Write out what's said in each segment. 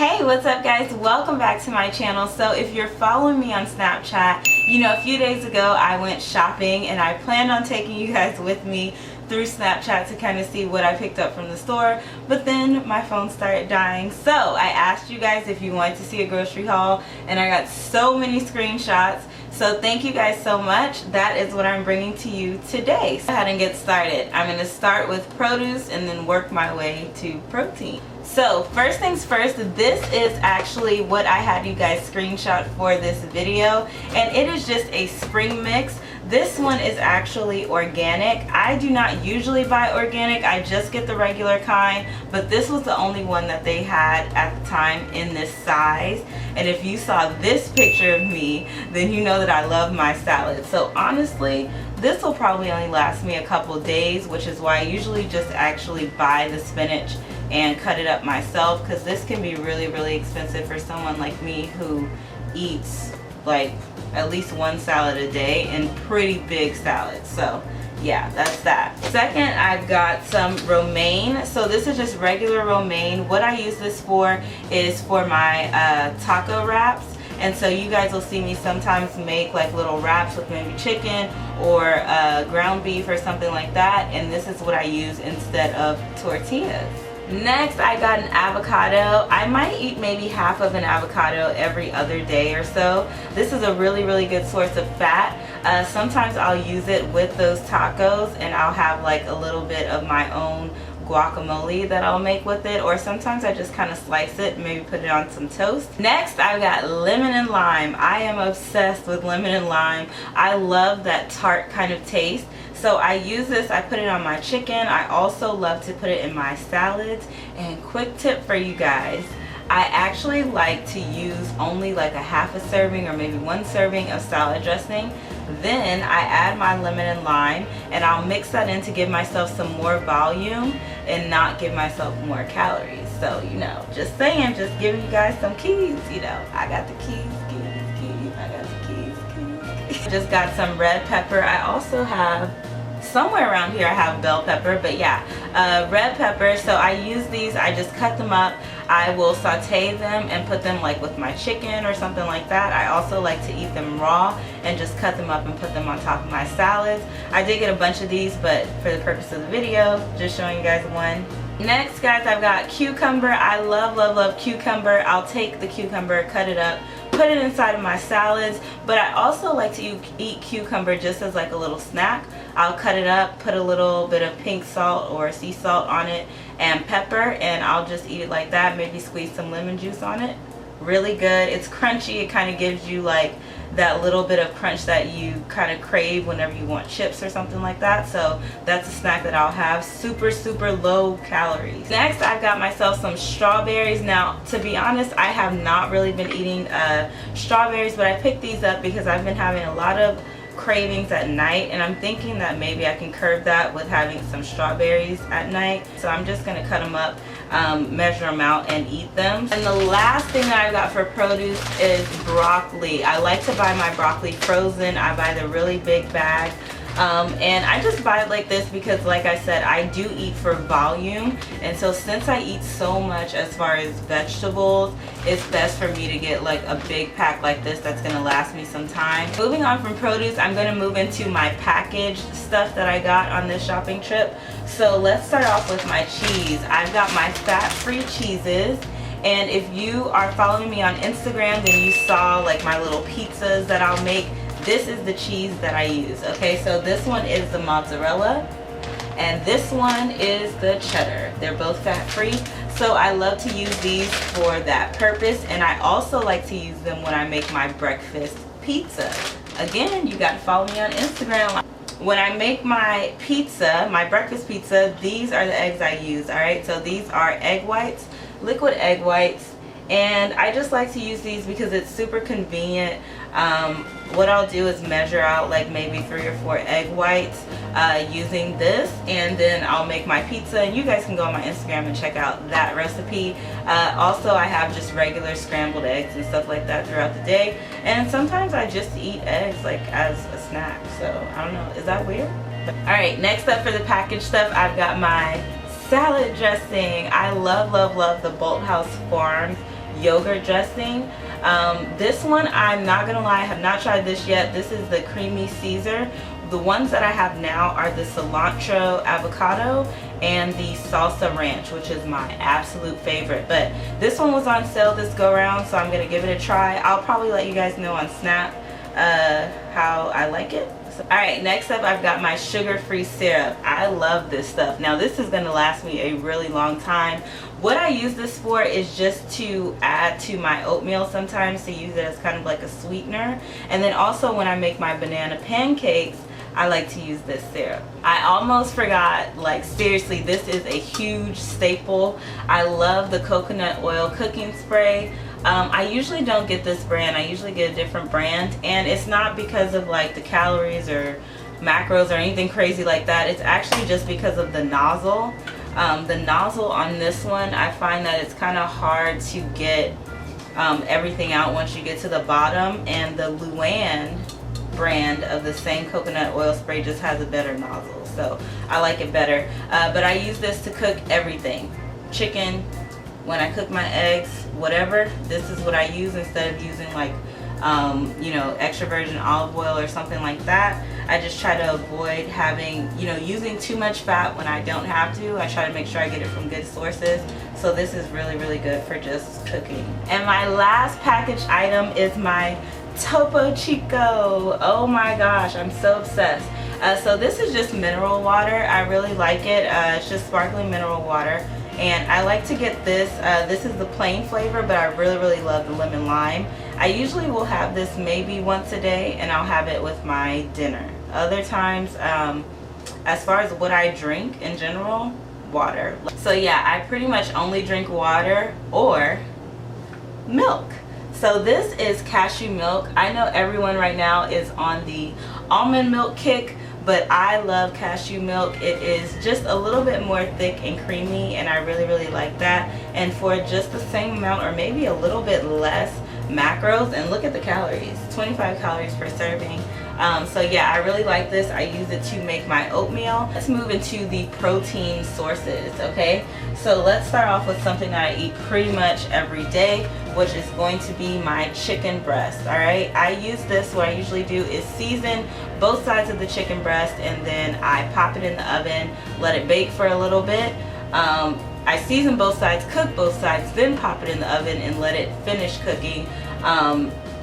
Hey, what's up guys? Welcome back to my channel. So if you're following me on Snapchat, you know a few days ago I went shopping and I planned on taking you guys with me through Snapchat to kind of see what I picked up from the store, but then my phone started dying. So I asked you guys if you wanted to see a grocery haul and I got so many screenshots. So thank you guys so much. That is what I'm bringing to you today. So go ahead and get started. I'm going to start with produce and then work my way to protein. So first things first, this is actually what I had you guys screenshot for this video, and it is just a spring mix. This one is actually organic. I do not usually buy organic, I just get the regular kind, but this was the only one that they had at the time in this size. And if you saw this picture of me, then you know that I love my salad. So honestly, this will probably only last me a couple days, which is why I usually just actually buy the spinach and cut it up myself, because this can be really expensive for someone like me who eats like at least one salad a day and pretty big salads. So yeah, that's that. Second, I've got some romaine. So this is just regular romaine. What I use this for is for my taco wraps. And so you guys will see me sometimes make like little wraps with maybe chicken or ground beef or something like that. And this is what I use instead of tortillas. Next, I got an avocado. I might eat maybe half of an avocado every other day or so. This is a really good source of fat. Sometimes I'll use it with those tacos and I'll have like a little bit of my own guacamole that I'll make with it, or sometimes I just kind of slice it and maybe put it on some toast. Next, I've got lemon and lime. I am obsessed with lemon and lime. I love that tart kind of taste. So I use this, I put it on my chicken. I also love to put it in my salads. And quick tip for you guys, I actually like to use only like a half a serving or maybe one serving of salad dressing. Then I add my lemon and lime and I'll mix that in to give myself some more volume and not give myself more calories. So, you know, just saying, just giving you guys some keys, you know. I got the keys, I got the keys. Just got some red pepper. I also have, somewhere around here I have bell pepper, but yeah, red pepper. So I use these, I just cut them up. I will saute them and put them like with my chicken or something like that. I also like to eat them raw and just cut them up and put them on top of my salads. I did get a bunch of these, but for the purpose of the video, just showing you guys one. Next, guys, I've got cucumber. I love cucumber. I'll take the cucumber, cut it up, put it inside of my salads, but I also like to eat cucumber just as like a little snack. I'll cut it up, put a little bit of pink salt or sea salt on it and pepper, and I'll just eat it like that, maybe squeeze some lemon juice on it. Really good. It's crunchy. It kind of gives you like that little bit of crunch that you kind of crave whenever you want chips or something like that. So that's a snack that I'll have. Super low calories. Next, I've got myself some strawberries. Now, to be honest, I have not really been eating strawberries, but I picked these up because I've been having a lot of cravings at night, and I'm thinking that maybe I can curb that with having some strawberries at night. So I'm just gonna cut them up, measure them out and eat them. And the last thing that I got for produce is broccoli. I like to buy my broccoli frozen. I buy the really big bag. And I just buy it like this because, like I said, I do eat for volume, and so since I eat so much as far as vegetables, it's best for me to get like a big pack like this that's gonna last me some time. Moving on from produce, I'm gonna move into my packaged stuff that I got on this shopping trip. So let's start off with my cheese. I've got my fat-free cheeses. And if you are following me on Instagram, then you saw like my little pizzas that I'll make. This is the cheese that I use. Okay, so this one is the mozzarella and this one is the cheddar. They're both fat-free, so I love to use these for that purpose, and I also like to use them when I make my breakfast pizza. Again, you got to follow me on Instagram. When I make my pizza, my breakfast pizza, these are the eggs I use. Alright, so these are egg whites, liquid egg whites, and I just like to use these because it's super convenient. What I'll do is measure out like maybe 3 or 4 egg whites using this, and then I'll make my pizza, and you guys can go on my Instagram and check out that recipe. Also, I have just regular scrambled eggs and stuff like that throughout the day, and sometimes I just eat eggs like as a snack. So I don't know, is that weird? Alright, next up for the packaged stuff, I've got my salad dressing. I love the Bolthouse Farms yogurt dressing. This one, I'm not gonna lie, I have not tried this yet. This is the creamy Caesar. The ones that I have now are the cilantro avocado and the salsa ranch, which is my absolute favorite. But this one was on sale this go around, so I'm gonna give it a try. I'll probably let you guys know on Snap how I like it. Alright, next up I've got my sugar-free syrup. I love this stuff. Now this is going to last me a really long time. What I use this for is just to add to my oatmeal sometimes, to use it as kind of like a sweetener. And then also when I make my banana pancakes, I like to use this syrup. I almost forgot, like seriously, this is a huge staple. I love the coconut oil cooking spray. I usually don't get this brand. I usually get a different brand, and it's not because of like the calories or macros or anything crazy like that. It's actually just because of the nozzle. The nozzle on this one, I find that it's kind of hard to get everything out once you get to the bottom, and the Luann brand of the same coconut oil spray just has a better nozzle, so I like it better. But I use this to cook everything. Chicken, when I cook my eggs, whatever, this is what I use instead of using like you know, extra virgin olive oil or something like that. I just try to avoid having, you know, using too much fat when I don't have to. I try to make sure I get it from good sources. So this is really, really good for just cooking. And my last packaged item is my Topo Chico. Oh my gosh, I'm so obsessed. So this is just mineral water. I really like it. It's just sparkling mineral water. And I like to get this. This is the plain flavor, but I really, really love the lemon lime. I usually will have this maybe once a day, and I'll have it with my dinner. Other times, as far as what I drink in general, water. So yeah, I pretty much only drink water or milk. So this is cashew milk. I know everyone right now is on the almond milk kick, but I love cashew milk. It is just a little bit more thick and creamy, and I really, really like that. And for just the same amount or maybe a little bit less macros, and look at the calories, 25 calories per serving. So yeah, I really like this. I use it to make my oatmeal. Let's move into the protein sources, okay? So let's start off with something that I eat pretty much every day, which is going to be my chicken breast, all right? I use this, what I usually do is season both sides of the chicken breast, and then I pop it in the oven, let it bake for a little bit. I season both sides, cook both sides, then pop it in the oven and let it finish cooking.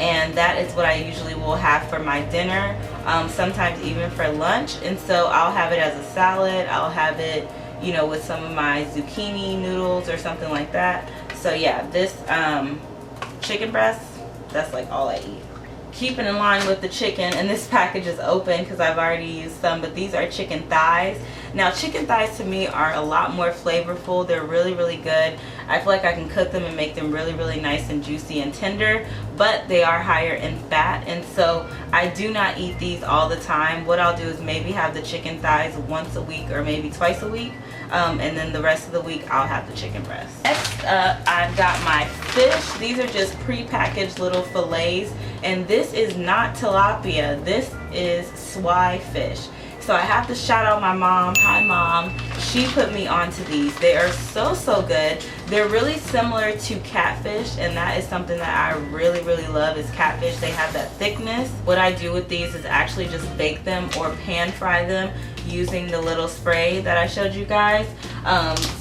And that is what I usually will have for my dinner, sometimes even for lunch. And so I'll have it as a salad. I'll have it, you know, with some of my zucchini noodles or something like that. So yeah, this chicken breast, that's like all I eat. Keeping in line with the chicken, and this package is open because I've already used some, but these are chicken thighs. Now chicken thighs to me are a lot more flavorful. They're really, really good. I feel like I can cook them and make them really, really nice and juicy and tender, but they are higher in fat, and so I do not eat these all the time. What I'll do is maybe have the chicken thighs once a week or maybe twice a week, and then the rest of the week I'll have the chicken breast. Next up, I've got my fish. These are just pre-packaged little fillets, and this is not tilapia. This is swai fish. So I have to shout out my mom. Hi mom. She put me onto these. They are so, so good. They're really similar to catfish, and that is something that I really, really love is catfish. They have that thickness. What I do with these is actually just bake them or pan fry them using the little spray that I showed you guys.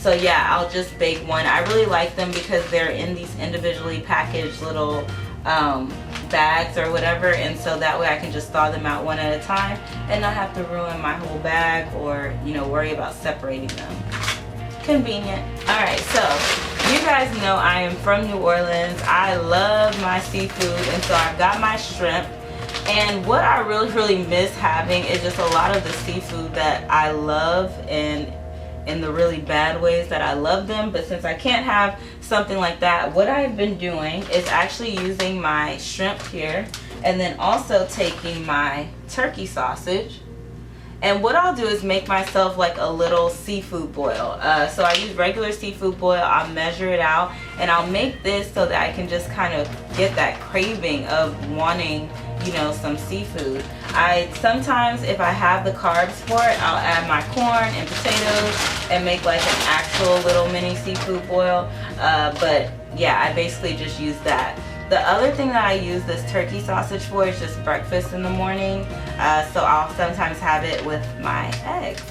So yeah, I'll just bake one. I really like them because they're in these individually packaged little bags or whatever, and so that way I can just thaw them out one at a time and not have to ruin my whole bag or, you know, worry about separating them. Convenient. Alright, so you guys know I am from New Orleans. I love my seafood, and so I've got my shrimp. And what I really, really miss having is just a lot of the seafood that I love, and in the really bad ways that I love them. But since I can't have something like that, what I've been doing is actually using my shrimp here, and then also taking my turkey sausage, and what I'll do is make myself like a little seafood boil. So I use regular seafood boil. I'll measure it out, and I'll make this so that I can just kind of get that craving of wanting, you know, some seafood. I sometimes, if I have the carbs for it, I'll add my corn and potatoes and make like an actual little mini seafood boil. But yeah, I basically just use that. The other thing that I use this turkey sausage for is just breakfast in the morning. So I'll sometimes have it with my eggs.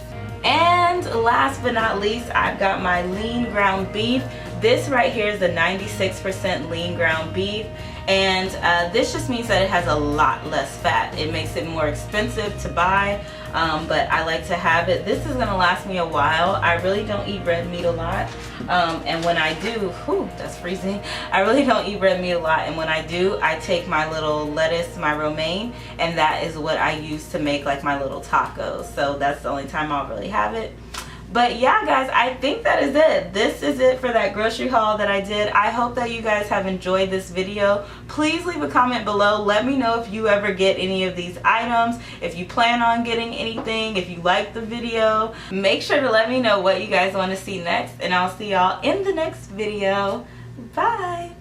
And last but not least, I've got my lean ground beef. This right here is the 96% lean ground beef, and this just means that it has a lot less fat. It makes it more expensive to buy, but I like to have it. This is gonna last me a while. I really don't eat red meat a lot, and when I do, whew, that's freezing. I really don't eat red meat a lot, and when I do, I take my little lettuce, my romaine, and that is what I use to make like my little tacos. So that's the only time I'll really have it. But yeah, guys, I think that is it. This is it for that grocery haul that I did. I hope that you guys have enjoyed this video. Please leave a comment below. Let me know if you ever get any of these items, if you plan on getting anything, if you like the video. Make sure to let me know what you guys want to see next, and I'll see y'all in the next video. Bye.